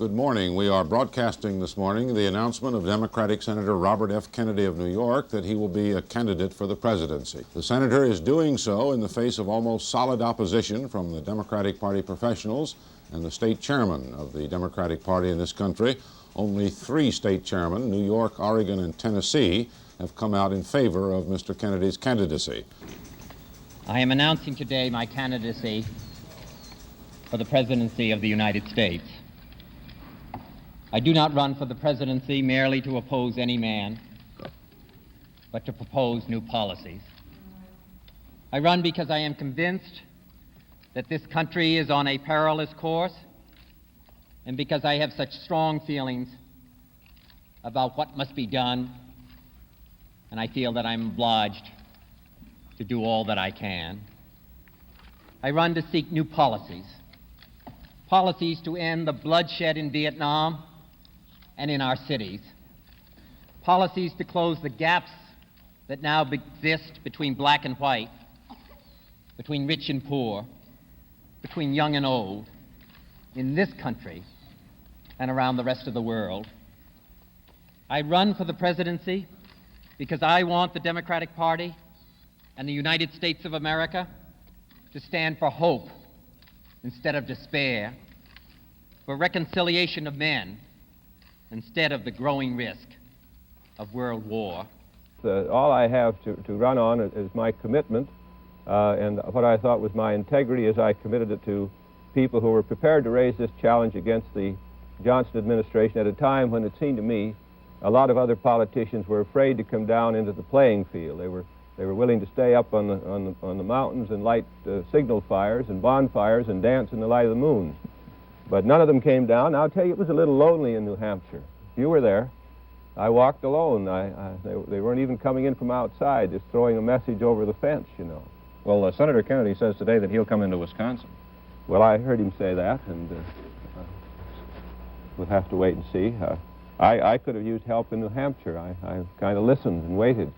Good morning. We are broadcasting this morning the announcement of Democratic Senator Robert F. Kennedy of New York that he will be a candidate for the presidency. The senator is doing so in the face of almost solid opposition from the Democratic Party professionals and the state chairman of the Democratic Party in this country. Only 3 state chairmen, New York, Oregon, and Tennessee, have come out in favor of Mr. Kennedy's candidacy. I am announcing today my candidacy for the presidency of the United States. I do not run for the presidency merely to oppose any man, but to propose new policies. I run because I am convinced that this country is on a perilous course, and because I have such strong feelings about what must be done, and I feel that I'm obliged to do all that I can. I run to seek new policies to end the bloodshed in Vietnam and in our cities, policies to close the gaps that now exist between black and white, between rich and poor, between young and old, in this country and around the rest of the world. I run for the presidency because I want the Democratic Party and the United States of America to stand for hope instead of despair, for reconciliation of men instead of the growing risk of world war. All I have to run on is my commitment and what I thought was my integrity as I committed it to people who were prepared to raise this challenge against the Johnson administration at a time when it seemed to me a lot of other politicians were afraid to come down into the playing field. They were willing to stay up on the mountains and light signal fires and bonfires and dance in the light of the moon. But none of them came down. I'll tell you, it was a little lonely in New Hampshire. You were there. I walked alone. They weren't even coming in from outside, just throwing a message over the fence, you know. Well, Senator Kennedy says today that he'll come into Wisconsin. Well, I heard him say that, and we'll have to wait and see. I could have used help in New Hampshire. I kind of listened and waited.